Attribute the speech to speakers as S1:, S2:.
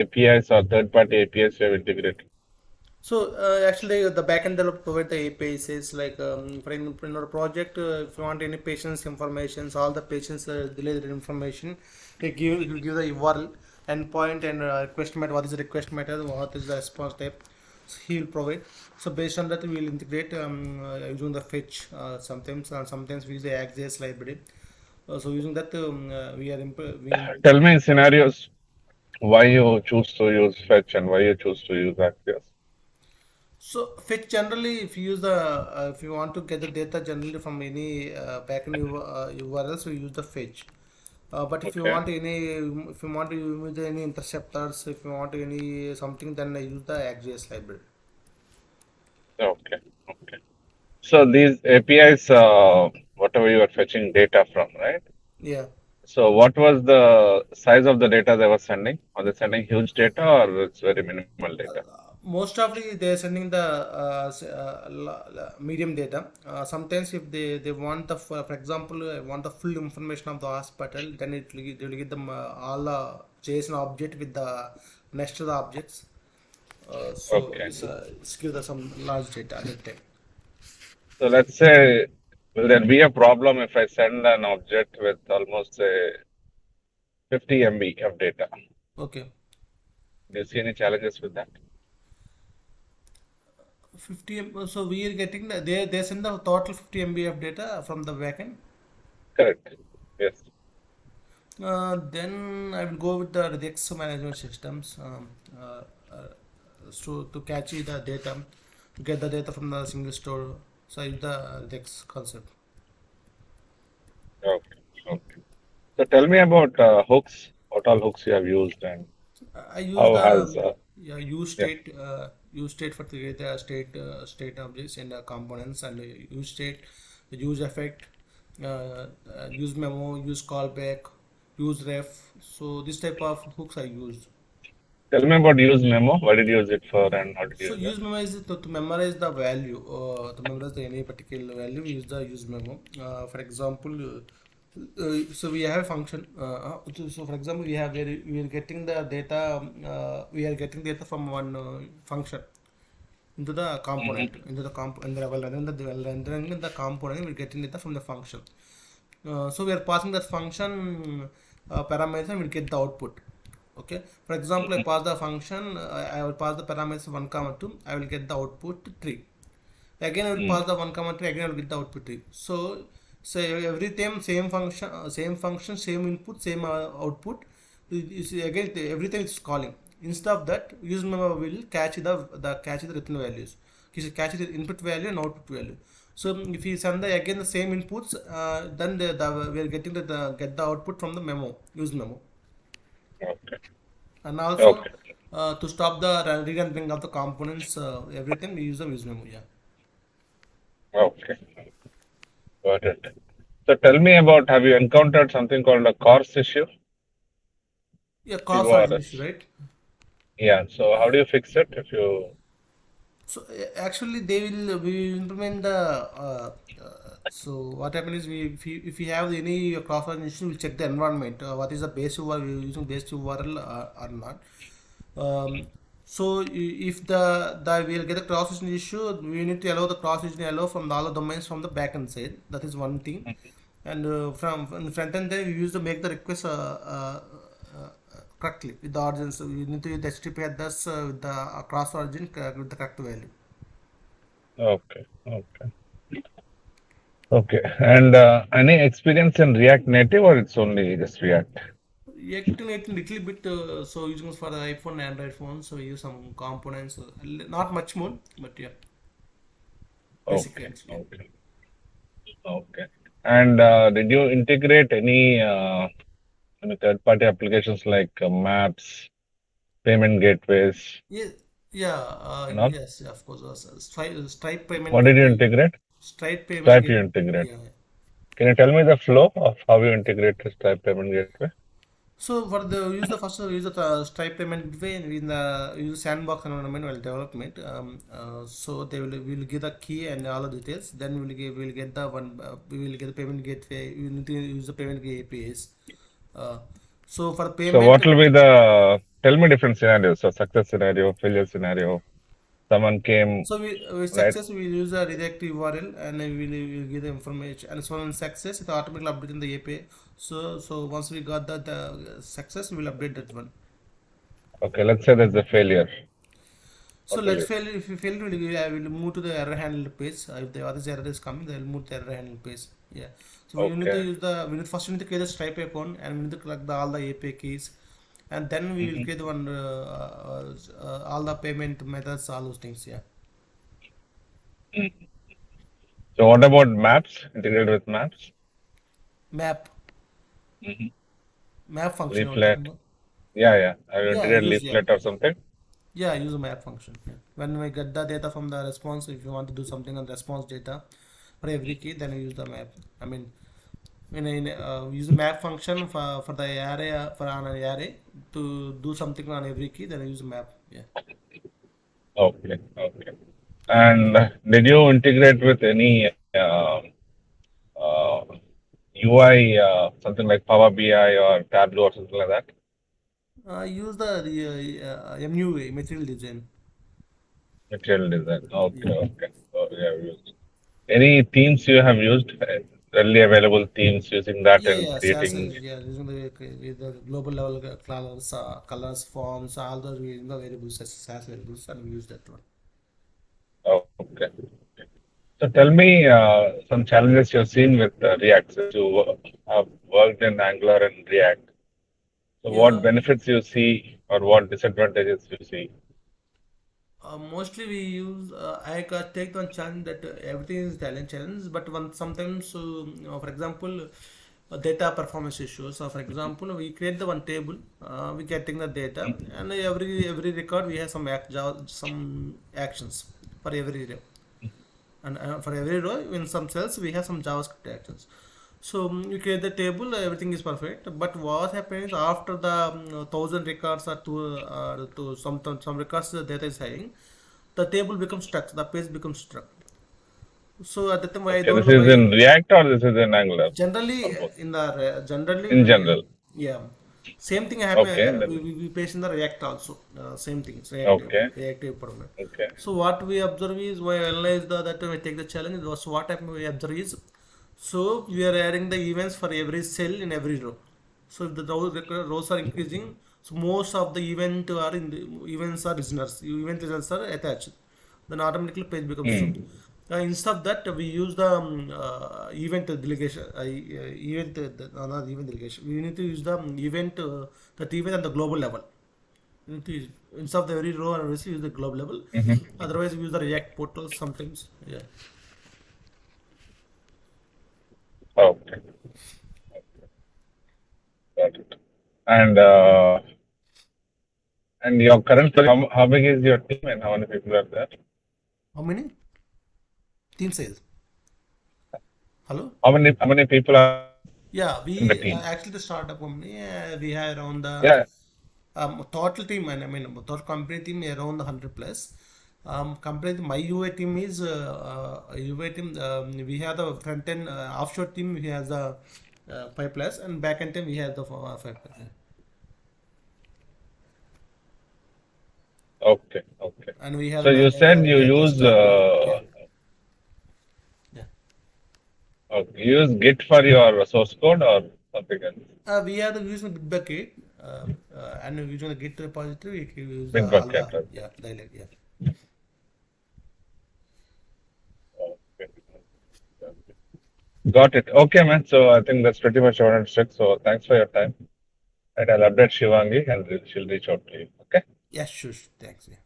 S1: APIs or third-party APIs you have integrated?
S2: So actually, the backend developer provide the APIs is like in our project, if you want any patient's information, all the patients related information, they give will give the URL, endpoint, and request method. What is the request method? What is the response type? So he will provide. So based on that, we will integrate using the fetch sometimes, and sometimes we use the Access library. So using that, we are
S1: Tell me scenarios why you choose to use Fetch and why you choose to use Axios.
S2: So fetch generally, if you use the if you want to get the data generally from any backend URLs, we use the fetch. But
S1: Okay.
S2: if you want to use any interceptors, if you want any something, then I use the ArcGIS library.
S1: Okay. Okay. So these APIs, whatever you are fetching data from, right?
S2: Yeah.
S1: So what was the size of the data they were sending? Are they sending huge data or it's very minimal data?
S2: Most of they are sending the medium data. Sometimes if they want the for example want the full information of the hospital, then they will get them all the JSON object with the nested objects. So
S1: Okay.
S2: it's give the some large data at that time.
S1: So let's say, will there be a problem if I send an object with almost say 50 MB of data?
S2: Okay.
S1: Do you see any challenges with that?
S2: So we are getting they send the total 50 MB of data from the backend.
S1: Correct. Yes.
S2: Then I will go with the regex management systems to catch the data, to get the data from the single store. So I use the regex concept.
S1: Okay. Okay. So tell me about hooks. What all hooks you have used and
S2: I use
S1: how
S2: the
S1: has
S2: yeah,
S1: yeah.
S2: use state for the data state objects and components, and use state, use effect, use memo, use callback, use ref. So this type of hooks I used.
S1: Tell me about use memo. What did you use it for and how did you
S2: So
S1: use it?
S2: use memo is to memorize the value, to memorize the any particular value. We use the use memo. For example, so we have a function. So for example, we are getting the data. We are getting data from one function into the component,
S1: Mm-hmm.
S2: into the comp, and while rendering the component, we are getting data from the function. So we are passing that function parameters and we get the output. Okay, for example, I
S1: Mm-hmm.
S2: pass the function, I will pass the parameters 1 comma 2, I will get the output 3. Again I will pass the 1 comma 3, again I will get the output 3. So every time same function, same input, same output. You see, again every time it's calling. Instead of that, use memo will catch the written values. It will catch the input value and output value. So if you send the again the same inputs, then we are getting get the output from the memo, use memo.
S1: Okay.
S2: And also
S1: Okay.
S2: to stop the re-rendering of the components, everything we use the use memo. Yeah.
S1: Okay. Got it. So tell me about, have you encountered something called a CORS issue?
S2: Yeah, cross origin issue,
S1: CORS.
S2: right?
S1: Yeah. So how do you fix it if you
S2: So actually, they will we will implement the. So what happens is if we have any cross origin issue, we'll check the environment. What is the base URL? We are using base URL or not. So if the we'll get a cross origin issue, we need to allow the cross origin allow from the all the domains from the backend side. That is one thing. And from the front end, then we use to make the request correctly with the origins. So you need to use the HTTP address with the cross origin with the correct value.
S1: okay. Okay. Okay. And any experience in React Native or it's only just React?
S2: Reacting little bit, so using for the iPhone and Android phones, so we use some components, not much more, but yeah, basic
S1: Okay.
S2: range. Yeah.
S1: Okay. Okay. And did you integrate any third-party applications like maps, payment gateways,
S2: Yeah, yeah,
S1: and all?
S2: yes, yeah, of course. Stripe payment
S1: What did you
S2: gateway,
S1: integrate?
S2: Stripe payment
S1: Stripe you
S2: gateway.
S1: integrate.
S2: Yeah.
S1: Can you tell me the flow of how you integrate the Stripe payment gateway?
S2: So for the use the first use the Stripe payment gateway in the use sandbox environment while development. So they will give the key and all the details. Then we will get the one we will get the payment gateway. We need to use the payment gateway APIs. Uh, So for
S1: So
S2: payment,
S1: what will be the, tell me different scenarios. So success scenario, failure scenario. Someone came,
S2: so we with
S1: right?
S2: success we use a redirect URL and we give the information, and so on success it automatically update in the API. So once we got that success, we will update that one.
S1: Okay, let's say there's a failure.
S2: So
S1: What will
S2: let's
S1: you?
S2: fail. If we fail, we'll move to the error handle page. If the other error is coming, they'll move to the error handle page. Yeah. So we need to
S1: Okay.
S2: use the first we need to create the Stripe account, and we need to collect all the API keys, and then we will
S1: Mhm.
S2: create the one all the payment methods, all those things. Yeah.
S1: So what about maps? Integrated with maps?
S2: Map
S1: Mm-hmm.
S2: map function. You're talking
S1: Leaflet.
S2: about?
S1: Yeah. I will
S2: Yeah.
S1: integrate
S2: Use yeah.
S1: leaflet or something.
S2: Yeah. Use a map function. Yeah. When we get the data from the response, if you want to do something on response data for every key, then you use the map. I mean, use the map function for the array for an array to do something on every key, then I use a map. Yeah.
S1: Okay. And did you integrate with any uh, UI, something like Power BI or Tableau or something like that?
S2: Use the MUA material design.
S1: Material design.
S2: Yeah.
S1: Okay. So you have used any themes you have used? Readily available themes using that
S2: Yeah,
S1: and
S2: yeah,
S1: creating.
S2: yeah, using the global level colors, forms, all those we use the variables, SAS variables, and we use that one.
S1: Okay. So tell me some challenges you've seen with React. Since you have worked in Angular and React. So what
S2: Yeah,
S1: benefits you see or what disadvantages you see?
S2: mostly we use I got take one challenge that everything is challenge, but one sometimes for example data performance issues. So for example, we create the one table, we getting the data, and every record we have some actions for every row, and for every row in some cells we have some JavaScript actions. So you create the table, everything is perfect. But what happens after the 1,000 records or to some records the data is having, the table becomes stuck, the page becomes stuck. So at the time I
S1: Okay,
S2: don't
S1: this
S2: know
S1: is
S2: why.
S1: in React or this is in Angular
S2: Generally,
S1: or both?
S2: generally
S1: In general.
S2: yeah, same thing happen.
S1: Okay, then
S2: We face in the React also. Same thing, it's
S1: okay,
S2: reactive problem.
S1: okay.
S2: So what we observe is, we analyze that we take the challenge. So what happen we observe is, so we are adding the events for every cell in every row. So if the rows are increasing, so most of the events are listeners. Event results are attached. Then automatically page becomes true.
S1: Hmm.
S2: Instead of that, we use the event delegation. Not event delegation. We need to use the that event at the global level. We need to instead of the every row and obviously use the global level.
S1: Mm-hmm.
S2: Otherwise, we use the React portal sometimes. Yeah.
S1: Okay, got it. And your current project, how big is your team and how many people are there?
S2: How many? Team size. Hello.
S1: How many people are
S2: Yeah,
S1: in the
S2: we
S1: team?
S2: actually the startup company. We have around the
S1: Yeah.
S2: total team, and I mean total company team around 100 plus. Compared to my UA team is UA team. We have the front end offshore team. We have the 5 plus, and back end team we have the 5 plus.
S1: Okay.
S2: And we have
S1: So
S2: the
S1: you said you
S2: back
S1: use
S2: Tableau. Yeah, yeah.
S1: you use Git for your source code or something else?
S2: We have the using Bitbucket, and using the Git repository. We can use all the
S1: Bitbucket, right?
S2: dialect. Yeah.
S1: Okay. Got it. Okay, man. So I think that's pretty much what I'm said. So thanks for your time. And I'll update Shivangi and she'll reach out to you. Okay.
S2: Yeah, sure. Thanks. Yeah.